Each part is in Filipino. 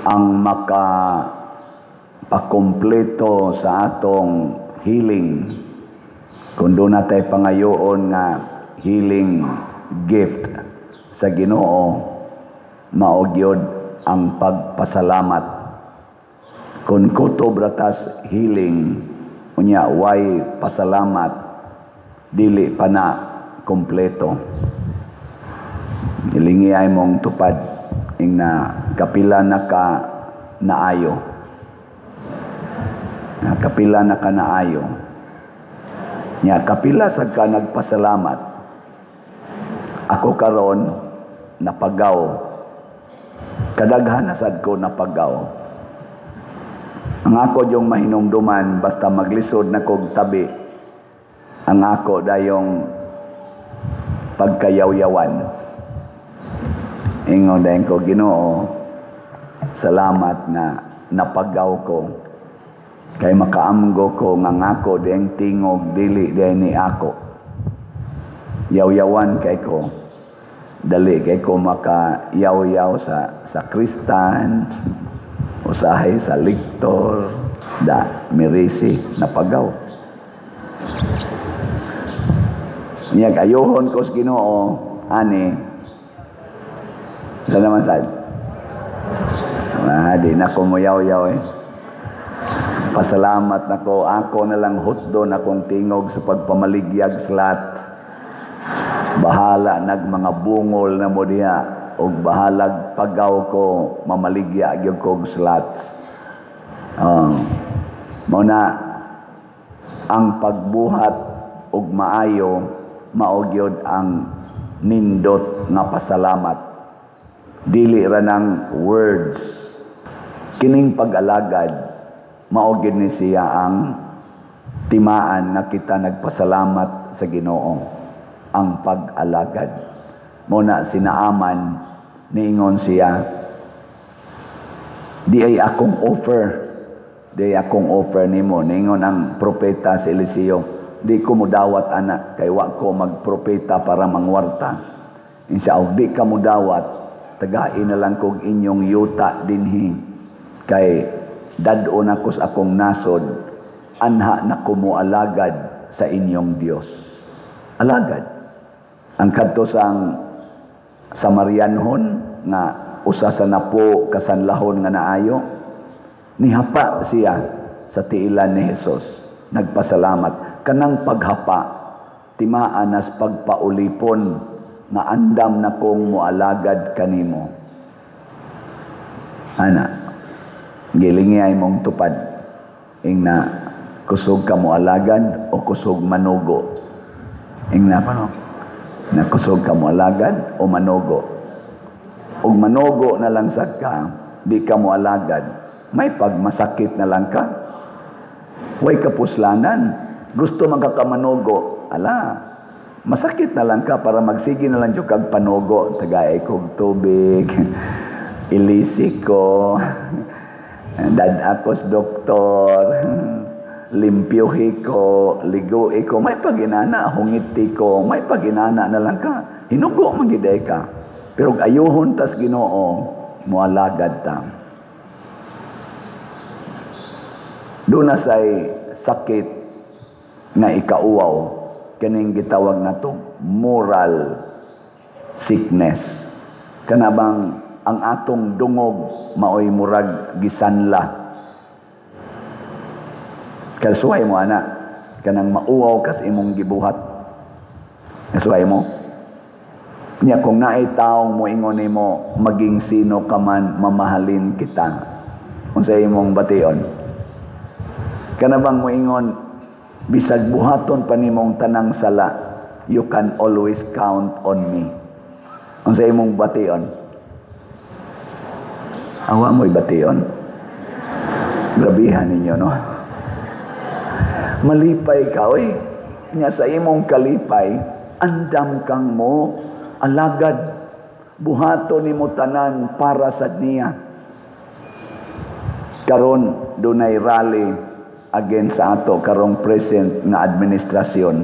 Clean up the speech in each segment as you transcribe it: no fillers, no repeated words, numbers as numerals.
ang makapakumpleto sa atong healing. Kung doon natin pangayoon nga healing gift sa Ginoo, mao gyud ang pagpasalamat. Kung kutob ratas healing, unya way pasalamat, dili pa na kompleto. Ilingi ay mong tupad ing na kapila na ka naayo. Kapila na ka naayo. Nya kapila sa ka nagpasalamat. Ako karon napagaw. Kadaghan na sad ko napagaw. Ang ako yung mahinumduman basta maglisod na kog tabi. Ang ako dayong pagkayaw-yawan. Ingon dayon ko, Ginoo, salamat na napagaw ko. Kay makaamgo ko nga ngako diyang tingog dili diyan ni ako. Yaw-yawan kay ko. Dali kay ko makayaw-yaw sa Kristan, usahay sa liktor, da mirisi napagaw. Niyag ayohon ko sa Ginoo, ani, sa naman sad. Di na ko muyaw-yaw eh. Pasalamat na ko, ako na lang hutdo na kong tingog sa pagpamaligyag slat. Bahala nag mga bungol na mo diha, o bahalag pagaw ko, mamaligya gyud kog slat. Mao na ang pagbuhat og maayo, mao gyud ang nindot nga pasalamat. Dili ra ng words. Kining pag-alagad, mao gyud ni siya ang timaan na kita nagpasalamat sa Ginoo. Ang pag-alagad. Muna sinaaman, niingon siya, di ay akong offer nimo. Niingon ang propeta si Eliseo, di ko mudawat anak, kay wa ko magpropeta para mangwarta. Insya Allah, di ka mudawat, tagain na lang kong inyong yuta dinhi, kay dadon ako sa akong nasod, anha na kumualagad sa inyong Dios. Alagad. Ang kadto sang Samarianhon nga usa sa napo kasanlahon nga naayo, nihapa siya sa tiilan ni Hesus. Nagpasalamat. Kanang paghapa, timaan as pagpaulipon nga andam na kong mualagad kanimo. Ana, gilingi ay mong tupad ing na kusog ka mualagad o kusog manugo. Ing na pano? Na kusog ka mualagad o manugo. Og manugo na lang sad ka, di ka mualagad, may pagmasakit na lang ka. Way kapuslanan. Gusto magkakamanugo, ala, masakit na lang ka para magsige na lang yung kag panugo. Tagay kog tubig, ilisi ko, dadakos doktor, limpyuhi ko, ligoy ko, may paginana, hungiti ko, may paginana na lang ka. Hinugo magiday ka. Pero ayuhon tas Ginoo, mualagad ta. Doon na say sakit nga ikauwaw, kaning gitawag na to moral sickness. Kanabang ang atong dungog maoy murag gisanla. Kalsuhay mo ana, kanang mauwaw kas imong gibuhat. Kalsuhay mo. Nya kung naay taong mo ingon nimo maging sino ka man, mamahalin kita. Unsa imong bation? Kanabang mo ingon bisag buhaton pa nimong tanang sala, you can always count on me. Unsa imong bation? Awa mo'y bation. Grabihan ninyo, no? Malipay ka, oy. Nya sa imong kalipay, andam kang mo, alagad, buhaton nimo tanan para sa niya. Karon dunay rally against sa ato karong present nga administrasyon.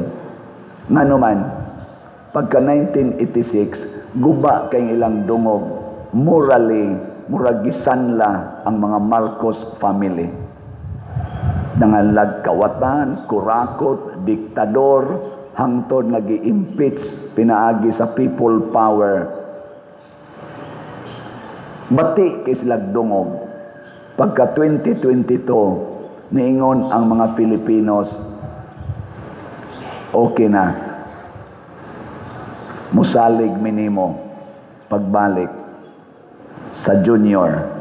Ngano man, pagka 1986, guba kay ilang dungog, morally murag gisanla ang mga Marcos family. Nangalag kawatan, kurakot, diktador, hangtod nag-i-impeach pinaagi sa people power. Bati kay sila dungog. Pagka 2022, niingon ang mga Filipinos, okay na. Musalig minimo pagbalik sa junior.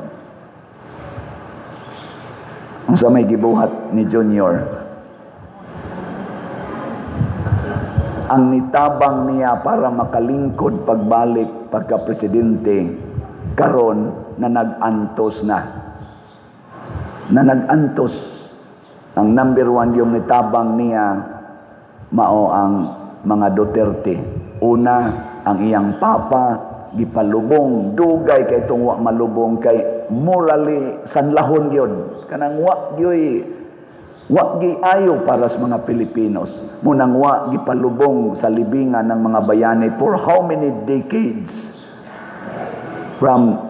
Ang sa may gibuhat ni junior, ang nitabang niya para makalingkod pagbalik pagka-presidente, karon na nag-antos na. Na nag-antos. Ang number 1 yung nitabang niya, mao ang mga Duterte. Una, ang iyang papa, gipalubong, dugay kay itong wa malubong, kay morally sanlahon yun. Kanang wa giayo para sa mga Pilipinos. Munang wa gipalubong sa libingan ng mga bayani for how many decades? From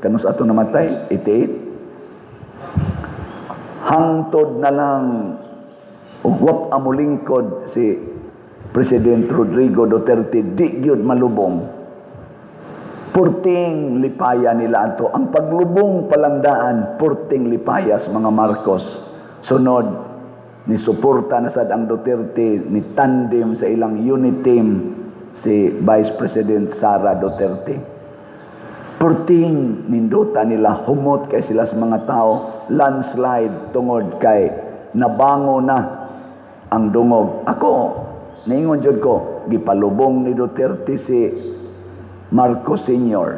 kanus ato namatay, 88. Hangtod na lang ugwap amulingkod si President Rodrigo Duterte, di gyud malubong. Purting lipaya nila ato. Ang paglubong palandaan, purting lipayas mga Marcos. Sunod, ni suporta na sad ang Duterte, ni tandem sa ilang unit team si Vice President Sara Duterte. Purting ninduta nila, humot kay sila sa mga tao, landslide tungod kay nabango na ang dungog. Ako, naingon jud ko, gipalubong ni Duterte si Marcos Sr.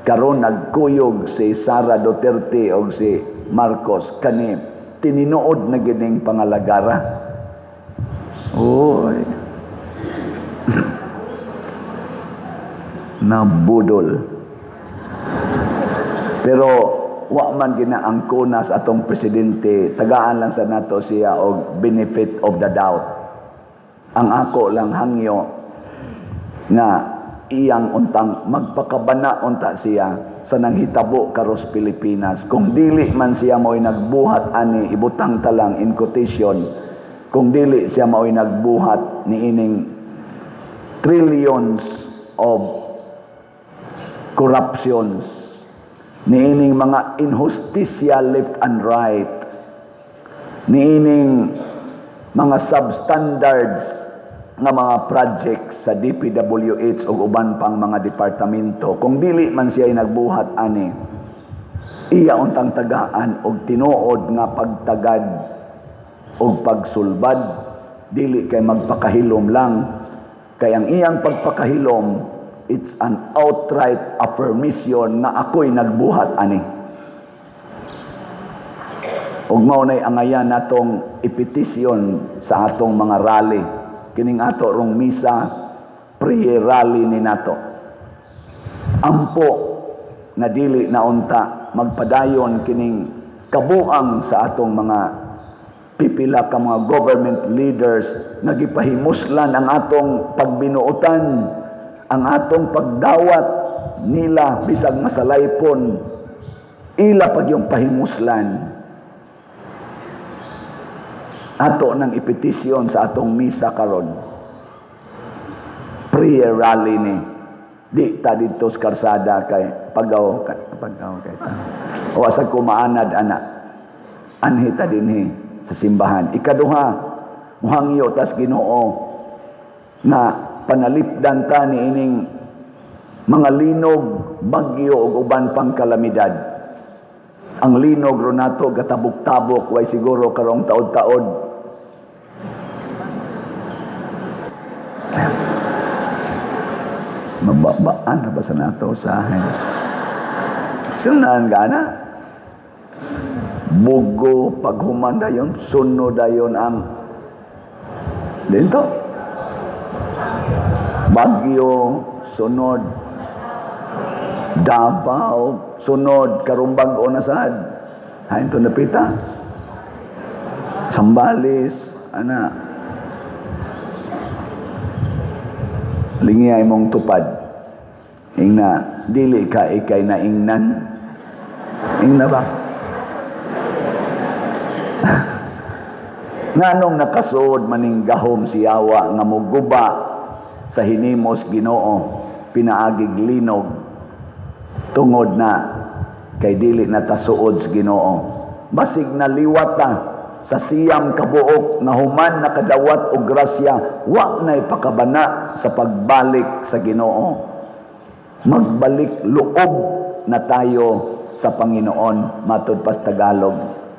Karon nagkuyog si Sara Duterte o si Marcos, kani tininuod na gining pangalagara. Oy. Nabudol. Pero wa man ginaangkona sa atong presidente, tagaan lang sa nato siya og benefit of the doubt. Ang ako lang hangyo nga iyang untang magpakabana unta siya sa nanghitabo karos Pilipinas. Kung dili man siya mao'y nagbuhat ani, ibutang talang in quotation, kung dili siya mao'y nagbuhat ni ining trillions of corruptions, niining mga injustisya left and right, niining mga substandards nga mga projects sa DPWH o uban pang mga departamento. Kung dili man siya nagbuhat ani, iya untang tagaan og tinuod nga pagtagad og pagsulbad, dili kay magpakahilom lang. Kay ang iyang pagpakahilom, it's an outright affirmation na ako'y nagbuhat ani. Ug mao nay angayan natong ipetisyon sa atong mga rally. Kining ato rong misa, prayer rally ni nato. Ampo na dili na unta magpadayon kining kabuang sa atong mga pipila ka mga government leaders nga gipahimuslan ang atong pagbinuotan, ang atong pagdawat nila bisag masalaypon, ila pag yung pahimuslan. Ato ng ipetisyon sa atong misa karon. Prayer rally ni. Di ta dito sa karsada kay pagaw kay ta. O asag kumaanad anak. Anhi ta dinhi sa simbahan. Ikaduha, muhangyo tas Ginoo na panalipdan ta ni ining mga linog, bagyo ug uban pang kalamidad. Ang linog ro nato gatabok-tabok way siguro karong taod-taod. Mababaan na ba sa nato usahin? Sunan gana. Bugo paghuman dayon, sunod dayon ang dito. Bagyo, sunod. Davao, sunod. Karumbag o nasad. Hain to napita. Sambales, ana. Lingiyay mong tupad. Ingna, dili ka ikay naingnan. Ingna ba? Nganong nakasuod maning gahom si Yawa nga muguba sa hinimos Ginoo, pinaagig linog tungod na kay dili na tasuod sa Ginoo. Basig naliwat ta sa siyam kabuok nga human nakadawat og grasya, wa nay pakabana sa pagbalik sa Ginoo. Magbalik loob na tayo sa Panginoon, matud pas Tagalog.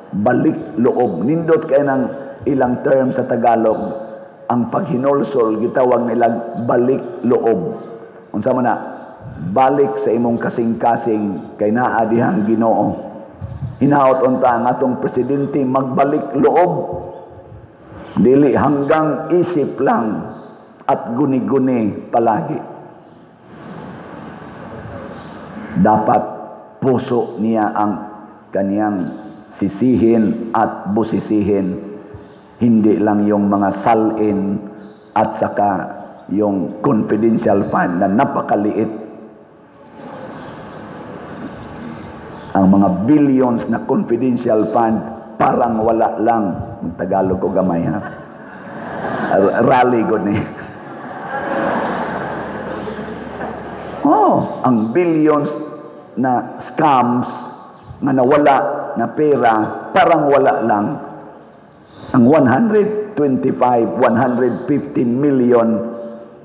Balik loob. Nindot kay ng ilang term sa Tagalog. Ang paghinulsol gitawag nilang balik loob. Unsa man na? Balik sa imong kasing-kasing kay naa dihang Ginoo. Hinaot unta ang atong presidente magbalik loob. Dili hanggang isip lang at guni-guni palagi. Dapat puso niya ang kaniyang sisihin at busisihin. Hindi lang yung mga salin at saka yung confidential fund na napakaliit. Ang mga billions na confidential fund parang wala lang. Tagalog ko gamay ha. Rally good ni. Ang billions na scams na nawala na pera parang wala lang. Ang 125, 150 million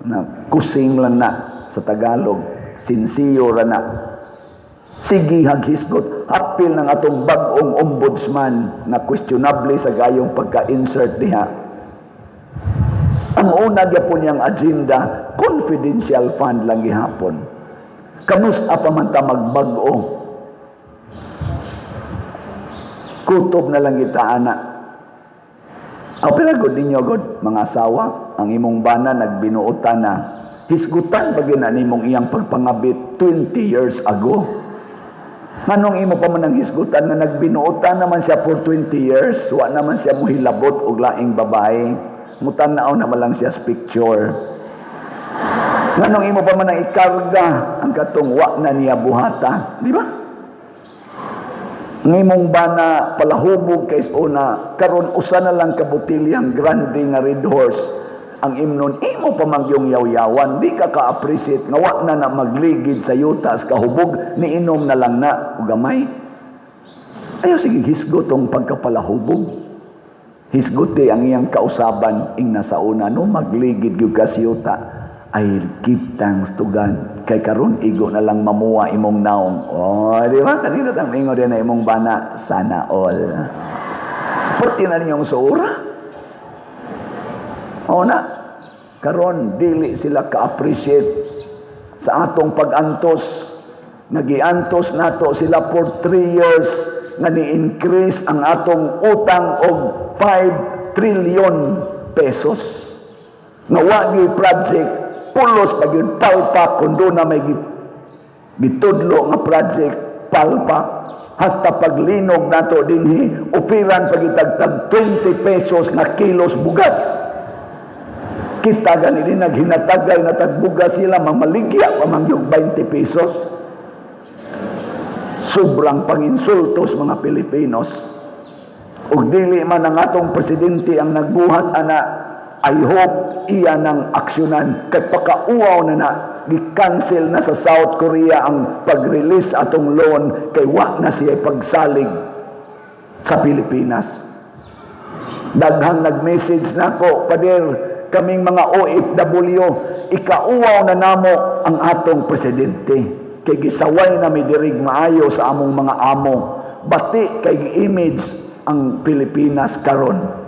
na kusing lang na sa Tagalog, sinsiyo ra na. Sige haghisgot, apil ng atong bagong ombudsman na questionable sa gayong pagka-insert diha. Ang una gyapon niyang agenda, confidential fund lang gihapon. Kamusta pa man ta magbago? Kutob na lang kita, anak. Pero good ninyo, good, mga asawa, ang imong bana nagbinuotan na. Hisgutan bagay na nimong iyang pagpangabit 20 years ago. Manong imo pa man ang hisgutan na nagbinuotan naman siya for 20 years, wa naman siya muhilabot og laing babae. Mutanaw naman lang siya sa picture. Nganong imo pa man ang ikarga ang katong wa na niya buhata, di ba? Ngimong bana palahubog kay una karon usa na lang ka botilyang grande nga Red Horse ang imnon, imo pa magyong yaw-yawan, di ka ka-appreciate nga wa na magligid sa yuta sa kahubog, niinom na lang na og gamay. Ayaw sige hisgot tong pagkapalahubog. Hisgote ang iyang kausaban ing nasa una no magligid gyud ka sa yuta. I give thanks to God. Kay karon igo na lang mamuwa imong naong. Di ba? Kanina tang ingo din na imong bana, sana all. Pati na niyong suura. Na, karon dili sila ka-appreciate sa atong pag-antos. Nagiantos nato sila for 3 years nga ni-increase ang atong utang og 5 trillion pesos. Nga wagi project pulos pag yung palpak kundo na may gitudlo nga project palpak hasta paglinog nato dinhi ofiran pagitagtag 20 pesos na kilos bugas. Kita ganili naghinatagay na tagbugas sila mamaligya pamangyog 20 pesos. Sobrang panginsultos mga Pilipinos. Ug dili man ang atong presidente ang nagbuhat ana, I hope iya nang aksyonan kay pakauaw na gi-cancel na sa South Korea ang pag-release atong loan kay wa na siya pagsalig sa Pilipinas. Daghang nag-message nako, pader, kaming mga OFW, ikauaw na namo ang atong presidente kay gisaway na mi dirig maayo sa among mga amo, bati kay gi-image ang Pilipinas karon.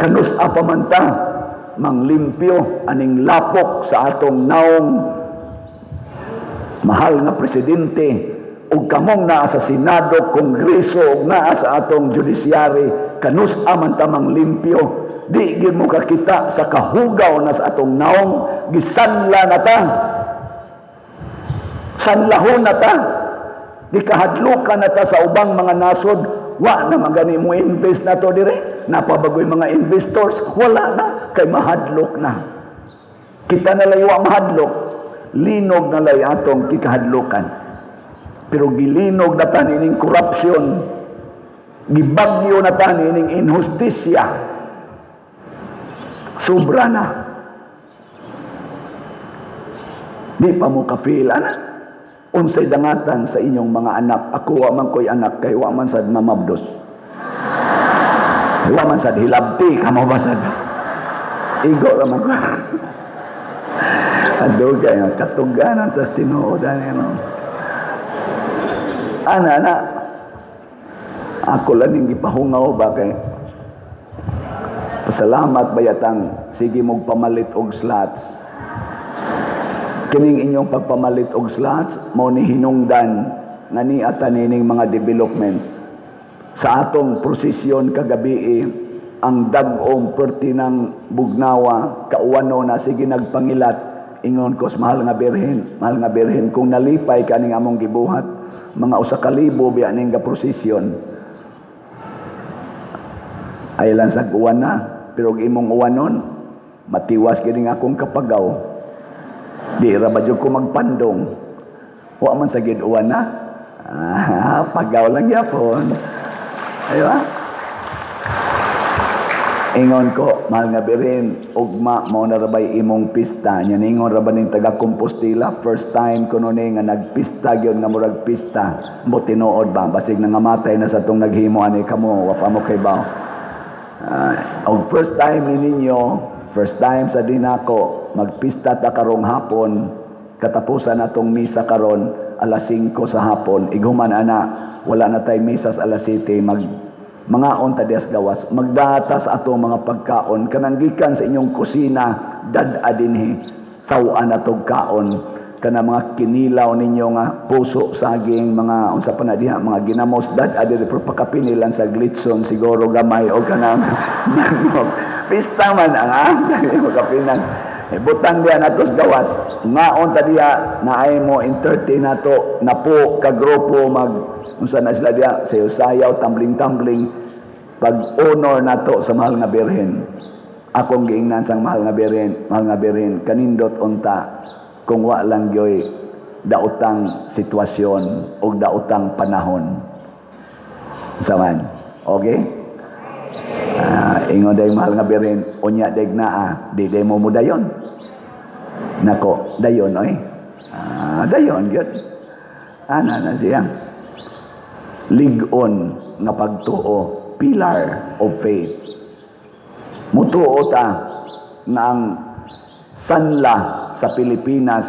Kanus apamanta manglimpyo aning lapok sa atong naong mahal nga presidente ug kamong naa sa Senado, Kongreso ug naa sa atong judiciary. Kanus amanta manglimpyo, di gyud mo kakita sa kahugaw na sa atong naong gisanla na ta, sanlahon na ta, gikahadlukan na ta sa ubang mga nasod. Wa na magani mo invest na to dire, napabagoy mga investors, wala na kay mahadlok na. Kita na layo ang mahadlok. linog na lay atong kikahadlukan. Pero gilinog na ta nining korupsyon, gibagyo na ta nining inhustisya. Sobra na. Di pa mo ka-feel, unsay dangatan sa inyong mga anak. Ako wa man ko'y anak, kay wa man sad mamabdos. Wa man sad hilabti, kamo ba sad? Igo naman ko. Adugay nga katuganan tas tinuodan yan. Ana, ako lang yung gipahungaw ba kay pasalamat bayatang sige mong pamalit og slots. Kining inyong pagpamalit og slots mo ni hinungdan nga ni atanining mga developments. Sa atong prosesyon kagabi ang dag-ong pertinang bugnawa kauwano na sige nagpangilat ingon ko sa mahal nga birhen kung nalipay kaning among gibuhat mga 1,000 biya ning prosesyon ay lang sa uwan na pero imong uwanon matiwas kini akong kapagaw di ra ba jud ko magpandong wa man sa gid uwan na pagaw lang yapon ayo ingon ko, mahal nga birin, ugma, mo na rabay imong pista. Yan ingon rabay ng taga-Compostela. First time ko nun nga nagpista, yun nga murag pista. Mo tinuod ba? Basig na nga matay na sa itong naghimo, ani ka mo, wapa mo kay bao. First time ni ninyo, first time sa din ako, magpista ta karong hapon, katapusan na itong misa karon, alas 5 sa hapon, iguman ana, wala na tayo misa sa alas 7, mga onta dias gawas magdatas ato mga pagkaon kanang gikan sa inyong kusina dad adinhi sawan atog kaon kana mga kinilaw ninyo nga puso saging mga unsa pa na diha mga ginamos dad adiri pro pakapinilan sa glitson siguro gamay o kanang nagnog pista man ang sa makapinan butang diha natos gawas ngaon ta diha naay mo entertain nato napo ka grupo mag unsa na sila diha sayaw tumbling pag honor nato sa mahal nga birhen akong giingnan sang mahal nga birhen kanindot unta kung wa lang gyoy daotang sitwasyon o daotang panahon saman okay ingon day mahal nga birhen unya deg naa di day mo mudayon nako dayon oy dayon gyud ana na siya ligon nga pagtuo pillar of faith mutuo ta nga ang sanla sa Pilipinas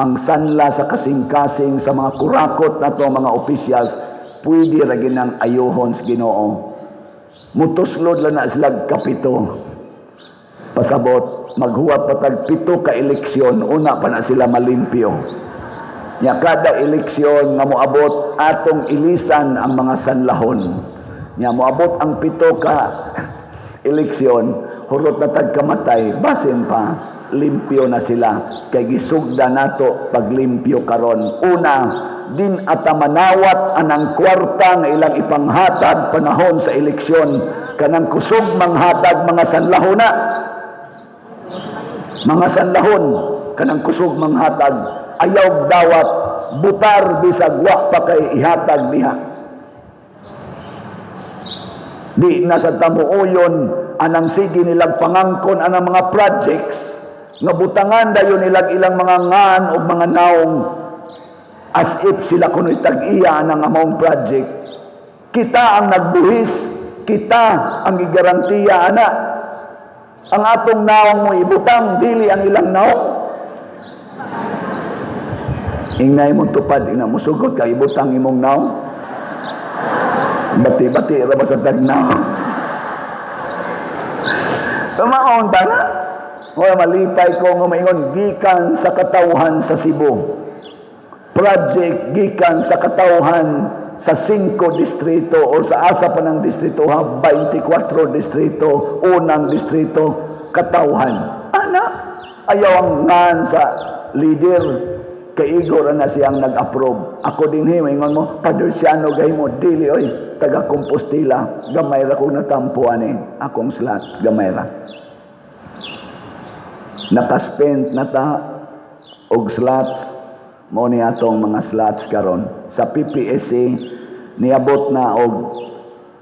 ang sanla sa kasing-kasing sa mga kurakot nato mga officials pwede ra ginang ayohon sa Ginoo mutuslod lang na sila kapito pasabot maghuwat patag 7 ka eleksyon una pa na sila malimpyo nya kada eleksyon nga moabot atong ilisan ang mga sanlahon nya moabot ang 7 ka eleksyon hurot na tagkamatay basin pa limpyo na sila kay gisugda nato paglimpyo karon una din atamanawat anang kwarta nga ilang ipanghatag panahon sa eleksyon kanang kusog manghatag mga sanlahon kanang kusog manghatag ayaw dawat butar bisag wa pa kay ihatag diha di na sa tamuoyon anang sige nilang pangangkon anang mga projects nga butangan dayon nilang ilang mga ngan o mga naong as if sila kuno'y tag-iya ng among project kita ang nagbuhis kita ang igarantiya ana ang atong naong mo ibutang dili ang ilang naong ingay mo tupad ina mo sugot ka ibutang imong naong bati-bati ra ba sa tagnaw sumaon ba na o malipay ko nga maingon gikan sa katawhan sa Cebu project gikan sa katawhan sa 5 distrito o sa asa pa ng distrito 24 distrito unang distrito katawhan ana ayaw ang ngan sa leader kaigor na siyang nag-approve ako dinhi maingon mo Padursiano gay mo dili oy taga Compostela gamay ra kog natampo ani akong slot gamay ra nakaspend na ta og slots. Mo ni atong mga slots karon sa PPSC niabot na og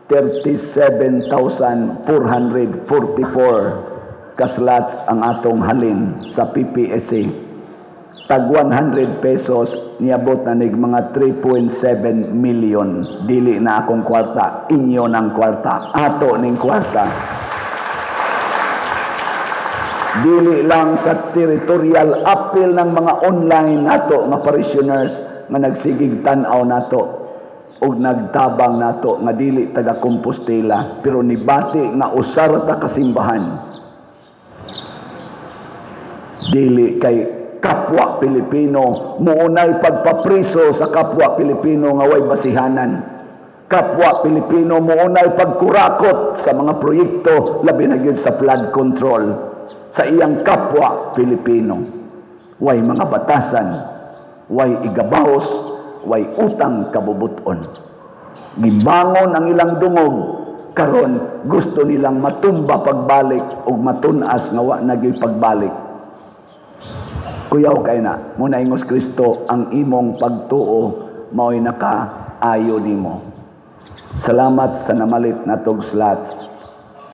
37,444 ka slots ang atong halin sa PPSC. Tag 100 pesos niabot na nig mga 3.7 million. Dili na akong kwarta, inyo ng kwarta, ato ning kwarta. Dili lang sa territorial appeal ng mga online nato nga parishioners nga nagsigig tan-aw nato ug nagtabang nato nga dili taga Compostela pero nibati nga usar ta kasimbahan. Dili kay kapwa Pilipino muunay pagpapriso sa kapwa Pilipino nga way basihanan. Kapwa Pilipino muunay pagkurakot sa mga proyekto labi na gyud sa flood control. Sa iyang kapwa Pilipino, way mga batasan, way igabahos, way utang kabubuton. Gibangon ang ilang dungog, karon gusto nilang matumba pagbalik o matunas nga wa nagyoy pagbalik. Kuyaw kay na, muna ingos Kristo ang imong pagtuo mao'y nakaayo nimo. Salamat sa namalit natog slots.